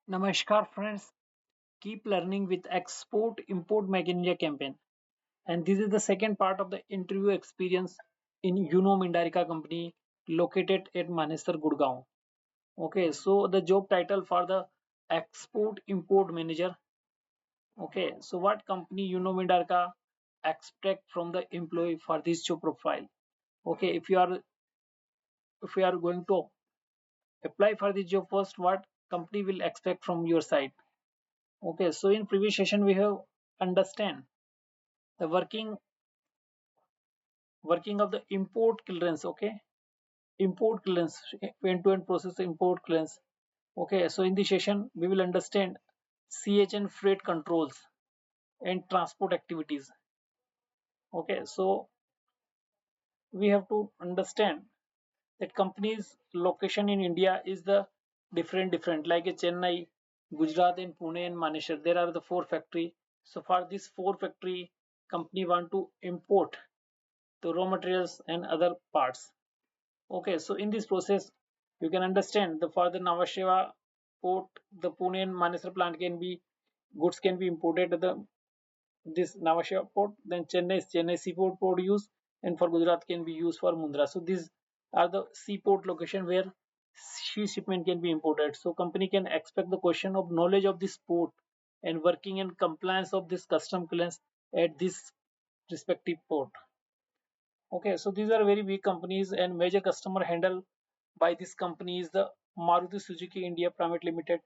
Namaskar friends, keep learning with Export Import Make in India campaign. And this is the second part of the interview experience in Mindarika company located at Manesar, Gurgaon. Okay, so the job title for the Export Import Manager. Okay, so what company Mindarika expect from the employee for this job profile? Okay, if you are going to apply for the job first, what company will expect from your side? Okay, so in previous session we have understand the working of the import clearance. Okay, import clearance, end-to-end process import clearance. Okay, so in this session we will understand CHN freight controls and transport activities. Okay, so we have to understand that company's location in India is the different like a Chennai, Gujarat and Pune and Manesar. There are the four factory. So for this four factory, company want to import the raw materials and other parts. Okay, so in this process, you can understand the for the Navasheva port, the Pune and Manesar plant can be goods can be imported to the this Navasheva port. Then Chennai seaport port use, and for Gujarat can be used for Mundra. So these are the seaport location where sea shipment can be imported. So company can expect the question of knowledge of this port and working in compliance of this custom clearance at this respective port. Okay, so these are very big companies and major customer handled by this company is the Maruti Suzuki India Private Limited.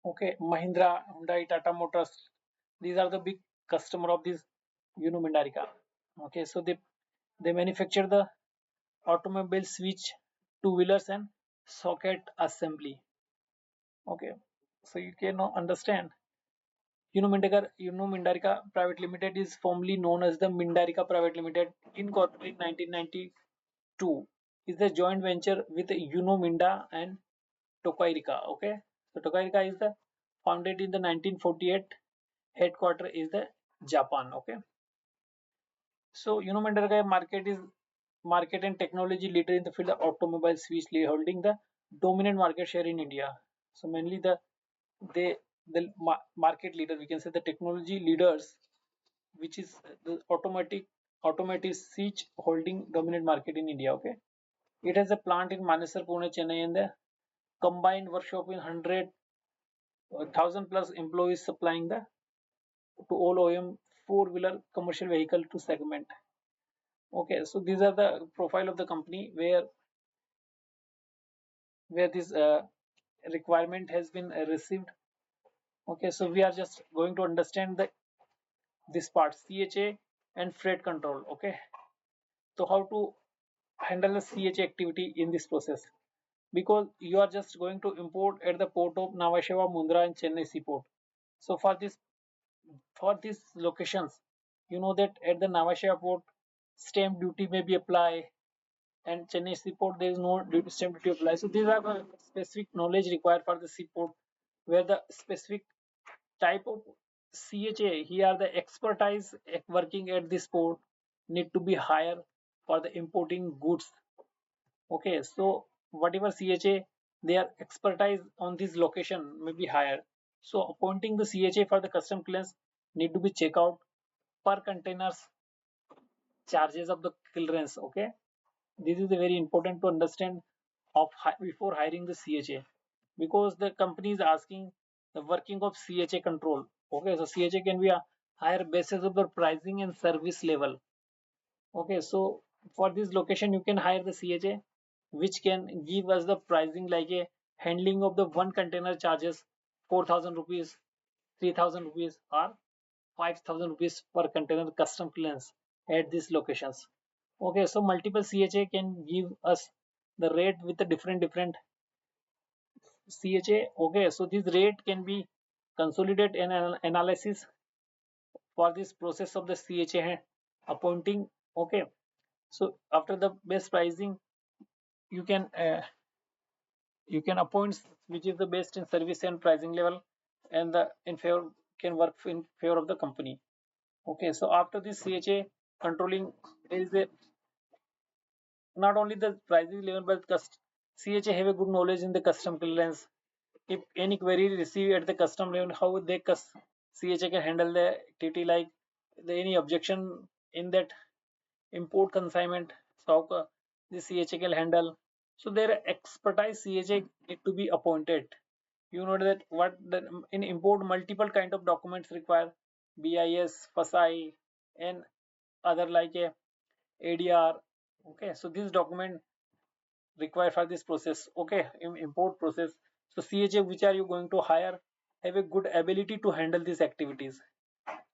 Okay, Mahindra, Hyundai, Tata Motors. These are the big customer of this Mindarika. Okay, so they manufacture the automobile switch, two wheelers and socket assembly. Okay, so you can now understand. Mindarika Private Limited is formerly known as the Mindarika Private Limited, incorporated in 1992. Is the joint venture with Minda and Tokairika. Okay, so Tokairika is the founded in the 1948. Headquarter is the Japan. Okay, so Mindarika market and technology leader in the field of automobile switch, holding the dominant market share in India. So mainly they the market leader, we can say the technology leaders, which is the automatic switch holding dominant market in India. Okay, it has a plant in Manesar, Pune, Chennai, and the combined workshop in 100,000 plus employees supplying the to all OEM four-wheeler commercial vehicle to segment. Okay, so these are the profile of the company where this requirement has been received. Okay, so we are just going to understand the this part CHA and freight control. Okay, so how to handle the CHA activity in this process, because you are just going to import at the port of Navasheva, Mundra and Chennai seaport. So for these locations, you know that at the Navasheva port stamp duty may be applied, and Chennai seaport there is no duty stamp duty apply. So these are the specific knowledge required for the seaport, where the specific type of CHA here the expertise working at this port need to be higher for the importing goods. Okay, so whatever CHA their expertise on this location may be higher. So appointing the CHA for the custom clearance need to be checked out per containers charges of the clearance. Okay, this is very important to understand before hiring the CHA, because the company is asking the working of CHA control. Okay, so CHA can be a higher basis of the pricing and service level. Okay, so for this location you can hire the CHA, which can give us the pricing like a handling of the one container charges 4,000 rupees, 3,000 rupees or 5,000 rupees per container custom clearance at these locations. Okay, so multiple CHA can give us the rate with the different CHA. Okay, so this rate can be consolidated and analysis for this process of the CHA appointing. Okay, so after the best pricing, you can uh, you can appoint which is the best in service and pricing level, and the in favor can work in favor of the company. Okay, so after this CHA controlling, there is a not only the pricing level but CHA have a good knowledge in the custom clearance, if any query received at the custom level, how they CHA can handle the activity, like any objection in that import consignment, so how the CHA can handle. So their expertise CHA need to be appointed. You know that what the, in import multiple kind of documents require BIS, FASI, and other like a ADR. Okay, so this document required for this process. Okay, import process. So CHA which are you going to hire have a good ability to handle these activities.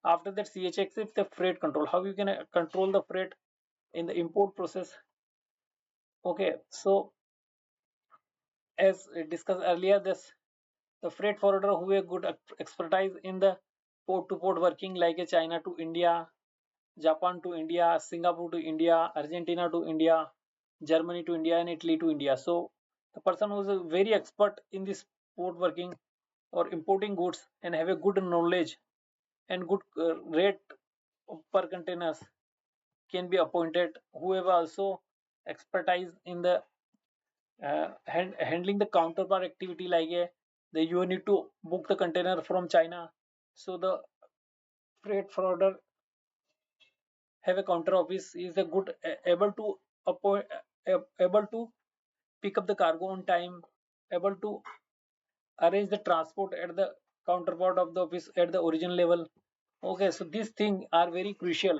After that, CHA accepts the freight control. How you can control the freight in the import process? Okay, so as discussed earlier, this the freight forwarder who have good expertise in the port to port working, like a China to India, Japan to India, Singapore to India, Argentina to India, Germany to India, and Italy to India. So the person who is very expert in this port working or importing goods and have a good knowledge and good rate per containers can be appointed. Who have also expertise in the handling the counterpart activity, like the you need to book the container from China. So the freight forwarder have a counter office, is a good able to appoint, able to pick up the cargo on time, able to arrange the transport at the counterpart of the office at the origin level. Okay, so these things are very crucial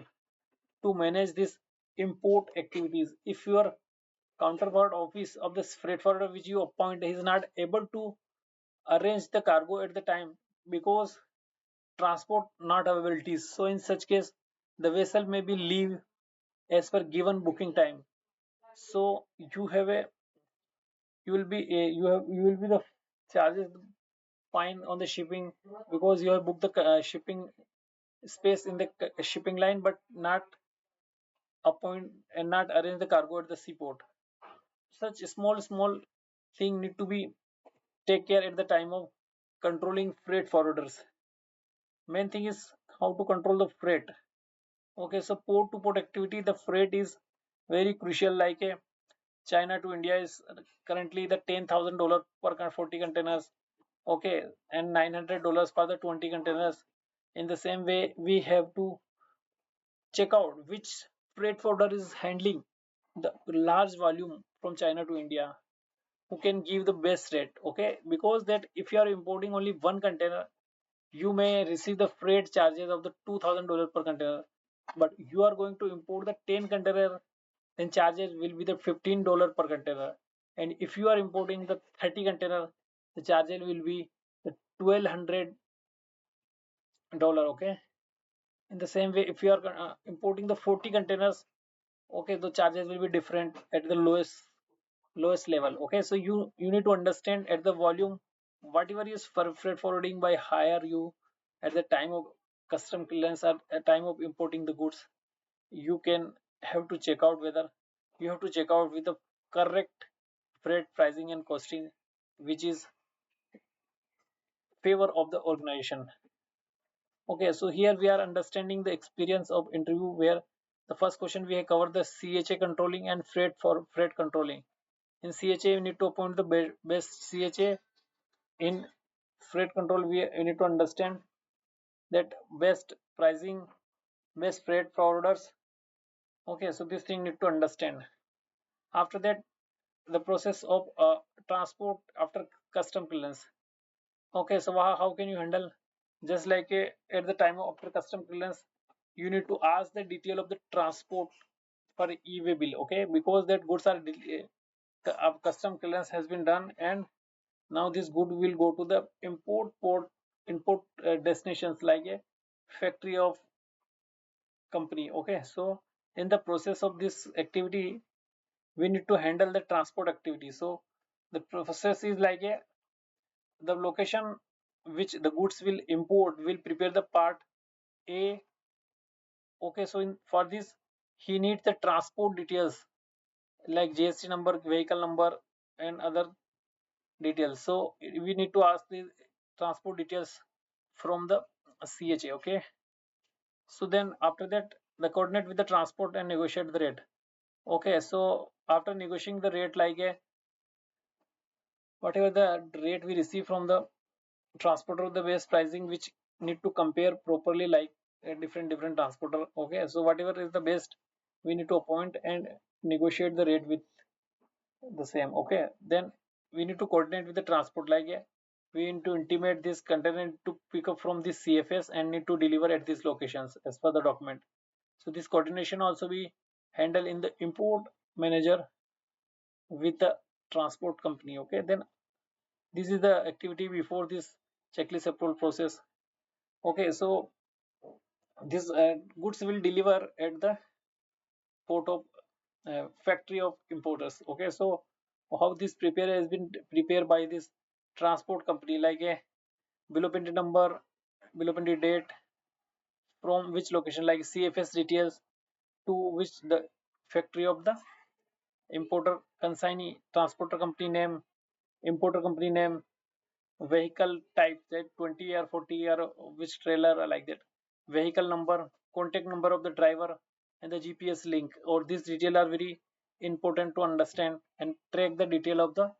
to manage this import activities. If your counterpart office of the freight forwarder which you appoint is not able to arrange the cargo at the time because transport not availabilities, so in such case the vessel may be leave as per given booking time. So you have a you will be you will be the charges fine on the shipping because you have booked the shipping space in the shipping line but not appoint and not arrange the cargo at the seaport. Such small thing need to be take care at the time of controlling freight forwarders. Main thing is how to control the freight. Okay, so port to port activity, the freight is very crucial. Like a China to India is currently the $10,000 per 40 containers. Okay, and $900 for the 20 containers. In the same way, we have to check out which freight forwarder is handling the large volume from China to India, who can give the best rate. Okay, because that if you are importing only one container, you may receive the freight charges of the $2,000 per container. But you are going to import the 10 container, then charges will be the $15 per container. And if you are importing the 30 container, the charges will be the $1,200. Okay. In the same way, if you are importing the 40 containers, okay, the charges will be different at the lowest level. Okay, so you need to understand at the volume whatever is for freight forwarding by hire you at the time of custom clearance or at time of importing the goods. You can have to check out whether you have to check out with the correct freight pricing and costing which is favor of the organization. Okay, so here we are understanding the experience of interview where the first question we have covered the CHA controlling and freight controlling. In CHA, we need to appoint the best CHA. In freight control, we need to understand that best pricing, best freight forwarders. Okay, so this thing need to understand. After that, the process of transport after custom clearance. Okay, so how can you handle? Just like at the time of after custom clearance, you need to ask the detail of the transport for e-way bill. Okay, because that goods are custom clearance has been done, and now this good will go to the import destinations like a factory of company. Okay, so in the process of this activity, we need to handle the transport activity. So the process is like a the location which the goods will import will prepare the part A. Okay, so for this he needs the transport details like GST number, vehicle number, and other details. So we need to ask the transport details from the CHA. Okay, so then after that the coordinate with the transport and negotiate the rate. Okay, so after negotiating the rate like a whatever the rate we receive from the transporter of the base pricing, which need to compare properly, like a different transporter. Okay, so whatever is the best, we need to appoint and negotiate the rate with the same. Okay, then we need to coordinate with the transport, like we need to intimate this container to pick up from this CFS and need to deliver at these locations as per the document. So this coordination also we handle in the import manager with the transport company. Okay, then this is the activity before this checklist approval process. Okay, so this goods will deliver at the port of factory of importers. Okay, so how this prepare has been prepared by this transport company, like a below printed number, below printed date, from which location, like CFS details, to which the factory of the importer, consignee, transporter company name, importer company name, vehicle type, that 20 or 40 or which trailer, like that, vehicle number, contact number of the driver, and the GPS link. Or these detail are very important to understand and track the detail of the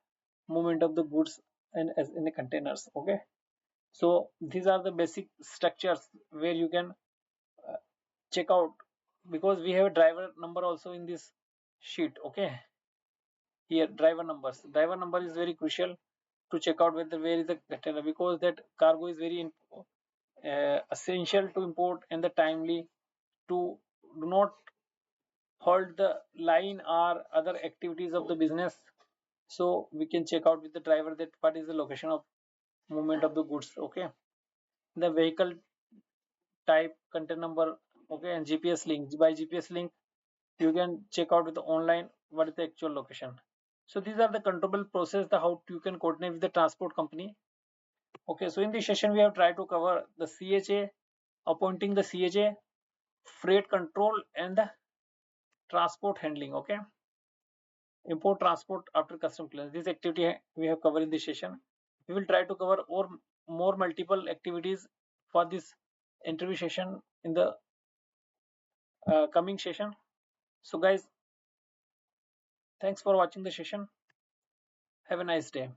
movement of the goods and as in the containers. Okay, so these are the basic structures where you can uh, check out, because we have a driver number also in this sheet. Okay, here driver number is very crucial to check out whether where is the container, because that cargo is very essential to import and the timely, to do not halt the line or other activities of the business. So we can check out with the driver that what is the location of movement of the goods. Okay, the vehicle type, container number. Okay, and GPS link. By GPS link you can check out with the online what is the actual location. So these are the controllable process, the how you can coordinate with the transport company. Okay, so in this session we have tried to cover the CHA, appointing the CHA, freight control, and the transport handling. Okay, import transport after custom clearance. This activity we have covered in this session. We will try to cover or more multiple activities for this interview session in the coming session. So guys, thanks for watching the session. Have a nice day.